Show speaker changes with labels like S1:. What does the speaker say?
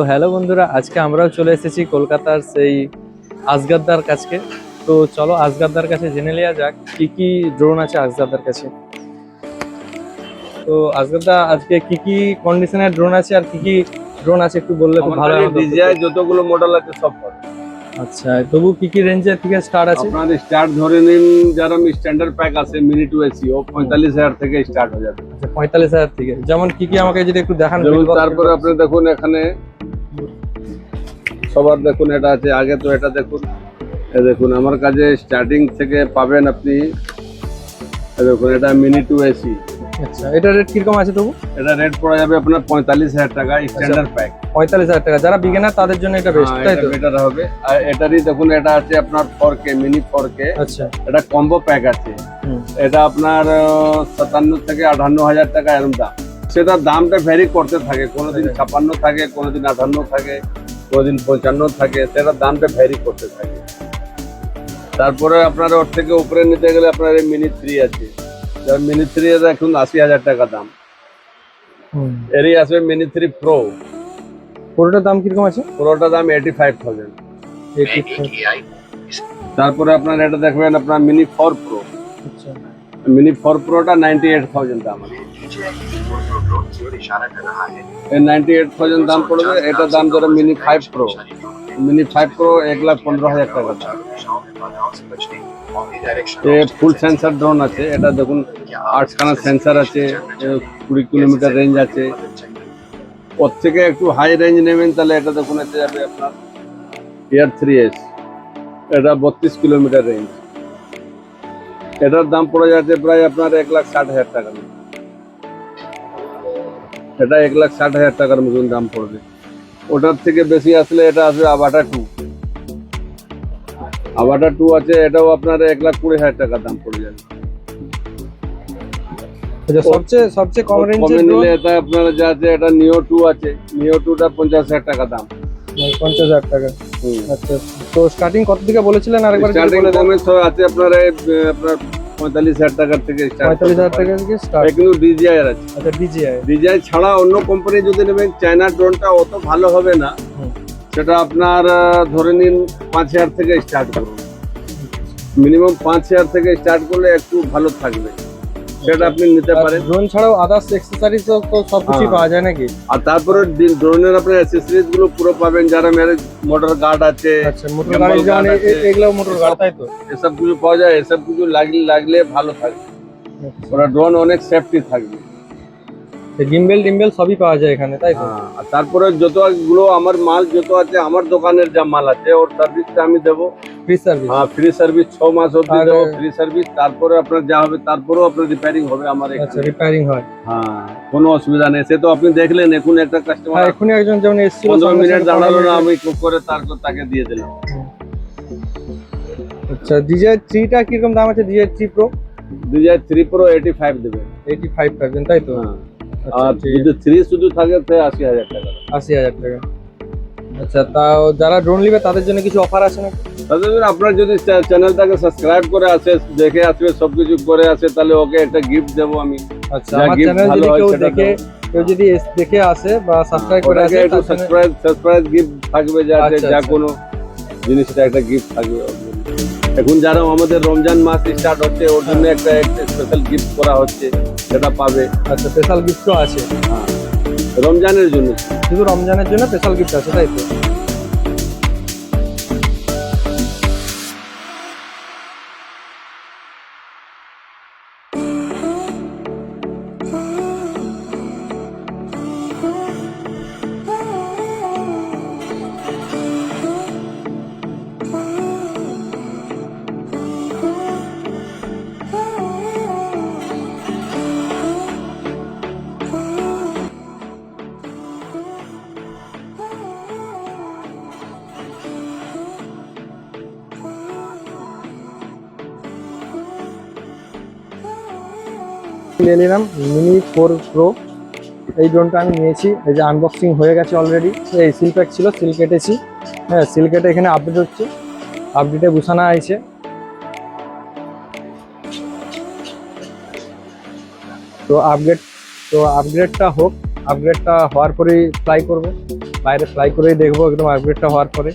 S1: Hello বন্ধুরা, আজকে আমরাও চলে এসেছি কলকাতার সেই আসগাদ্দার কাছে। তো চলো আসগাদ্দার কাছে জেনে নেওয়া যাক কি কি ড্রোন আছে আসগাদ্দার কাছে। তো আসগাদ্দা আজকে কি কি কন্ডিশনের ড্রোন আছে আর কি কি ড্রোন আছে একটু বললে খুব ভালো হতো।
S2: ডিজিআই যতগুলো মডেল আছে সব পাবে।
S1: আচ্ছা, তবু কি কি রেঞ্জের থেকে স্টার্ট আছে?
S2: আপনার স্টার্ট ধরে নিন, যারা স্ট্যান্ডার্ড প্যাক আছে মিনি টু এসি, ও 45,000 থেকে স্টার্ট হয়ে যাবে।
S1: আচ্ছা, 45,000 থেকে। যেমন কি কি আমাকে যদি একটু দেখান।
S2: যেমন তারপরে আপনি দেখুন এখানে সবার দেখুন এটা আছে, আগে তো এটা দেখুন, দেখুন আমার কাছে স্টার্টিং থেকে পাবেন আপনি। দেখুন এটা মিনি টু এসি।
S1: আচ্ছা, এটা রেট কিরকম আছে তবু?
S2: এটা রেট পড়া যাবে আপনার 45,000 টাকা স্ট্যান্ডার্ড প্যাক।
S1: 45,000 টাকা। যারা বিগিনার তাদের জন্য এটা বেস্ট, তাই তো?
S2: বেটার হবে। আর এটারই দেখুন এটা আছে আপনার 4K মিনি 4K।
S1: আচ্ছা,
S2: এটা কম্বো প্যাক আছে। এটা আপনার 57 থেকে 58,000 টাকা এরকম দাম। সেটার দামটা ভ্যারি করতে থাকে, কোনোদিন 56 থাকে, কোনোদিন 58 থাকে, কোনোদিন 55 থাকে, সেটার দামটা ভ্যারি করতে থাকে। তারপরে আপনার ওর থেকে উপরে নিতে গেলে আপনার এই মিনি 3 আছে। মিনি 3 এর এখন 80,000 টাকা দাম। এরই আসবে মিনি 3 প্রো।
S1: পুরোটার দাম কিরকম আছে?
S2: পুরোটার দাম 85,000। তারপরে আপনার এটা দেখবেন আপনার মিনি 4 প্রো।
S1: আচ্ছা,
S2: মিনি 4 প্রোটা 98,000 দাম আছে। এই 98,000 দাম পড়বে। এটা দাম ধরো মিনি 5 প্রো। মিনি 5 প্রো 1,15,000 টাকা দাম। ফুল সেন্সার ড্রোন আছে। এটা দেখুন 8খানা সেন্সার আছে, 20 কিলোমিটার রেঞ্জ আছে। ওর থেকে একটু হাই রেঞ্জ নেবেন তাহলে এটা দেখুন এতে যাবে আপনার এয়ার 3S। এটা 32 কিলোমিটার রেঞ্জ। এটার দাম পড়ে যাচ্ছে প্রায় আপনার 1,60,000 টাকা। এটা 1,60,000 টাকার মতন দাম পড়বে। ওটার থেকে বেশি আসলে এটা আসবে আভাটার 2। আভাটার 2 আছে, এটাও আপনার 1,20,000 টাকা দাম পড়ে যাবে।
S1: সবচেয়ে কম রেঞ্জের
S2: কমে নিলে এটা আপনার যা আছে, এটা নিও 2 আছে। নিও 2টা 50,000 টাকা দাম।
S1: 50,000 টাকা। আচ্ছা, তো স্টার্টিং কত থেকে বলেছিলেন আরেকবার?
S2: স্টার্টিং দামে তো আছে আপনার আপনার 45,000 টাকা থেকে স্টার্ট।
S1: 45,000 টাকা থেকে স্টার্ট।
S2: কিন্তু ডিজিআই আছে।
S1: আচ্ছা,
S2: ডিজিআই ছাড়া অন্য কোম্পানি যদি নেবেন, চায়না ড্রোনটা অত ভালো হবে না। সেটা আপনার ধরে নিন 5,000 থেকে স্টার্ট করুন। মিনিমাম 5,000 থেকে স্টার্ট করলে একটু ভালো থাকবে, সেটা আপনি নিতে পারেন।
S1: ড্রোন ছাড়াও আদার্স অ্যাকসেসরিজ তো সবকিছু পাওয়া যায় নাকি?
S2: আর তারপরে ড্রোনের আপনার অ্যাকসেসরিজ গুলো পুরো পাবেন, যারা মোটর গার্ড আছে।
S1: আচ্ছা, মোটর গার্ড, এগুলো মোটর গার্ড, তাই তো?
S2: এসব কিছু পাওয়া যায়। এসব কিছু লাগলে ভালো থাকবে। ওরা ড্রোন অনেক সেফটি থাকবে।
S1: গিম্বেল সবই পাওয়া যায় এখানে, তাই তো?
S2: আর তারপরে যতগুলো আমার মাল যত আছে, আমার দোকানের যা মাল আছে ওর সার্ভিসটা আমি দেবো।
S1: Free service?
S2: হ্যাঁ, ফ্রি সার্ভিস 6 মাস অবধি দেবো ফ্রি সার্ভিস। তারপরে আপনার যা হবে তারপরেও আপনার রিপেয়ারিং হবে আমার এখানে।
S1: আচ্ছা, রিপেয়ারিং হয়?
S2: হ্যাঁ, কোনো অসুবিধা নেই। সে তো আপনি দেখলেন, এখন একটা কাস্টমার
S1: এখনই একজন যেমন এসেছিল,
S2: 15 মিনিট দাঁড়ালো না, আমি করে তাকে দিয়ে দিলাম।
S1: আচ্ছা, DJI 3টা কিরকম দাম আছে? DJI 3 Pro?
S2: DJI 3 Pro 85 দেবে।
S1: 85,000, তাই তো?
S2: আর যদি 3 শুধু থাকে তো 80,000 টাকা।
S1: 80,000 টাকা। আচ্ছা, তাও যারা ড্রোন নেবে তাদের জন্য কিছু অফার আছে নাকি?
S2: তাদের আপনার যদি চ্যানেলটাকে সাবস্ক্রাইব করে আসে, দেখে আসবে, সবকিছু করে আসে, তাহলে ওকে একটা গিফট দেবো আমি।
S1: আচ্ছা, আমার চ্যানেল যদি কেউ যদি দেখে আসে বা সাবস্ক্রাইব করে আসে,
S2: একটু সারপ্রাইজ গিফট থাকবে। যা কোনো জিনিসটা একটা গিফট থাকবে। এখন যারা আমাদের রমজান মাস স্টার্ট হচ্ছে, ওর জন্য একটা স্পেশাল গিফট করা হচ্ছে, সেটা পাবে।
S1: আচ্ছা, স্পেশাল গিফটও আছে?
S2: হ্যাঁ, রমজানের জন্য,
S1: শুধু রমজানের জন্য স্পেশাল গিফট আছে, তাই তো? নিয়ে নিলাম মিনি 4 প্রো। এই ড্রোনটা আমি নিয়েছি। এই যে আনবক্সিং হয়ে গেছে অলরেডি। এই সিল প্যাক ছিল, সিল কেটেছি। হ্যাঁ, সিল কেটে এখানে আপডেট হচ্ছে, আপডেটে বসানো আছে। তো আপগ্রেডটা হোক, আপগ্রেডটা হওয়ার পরেই ফ্লাই করবে। বাইরে ফ্লাই করেই দেখবো একদম আপগ্রেডটা হওয়ার পরে।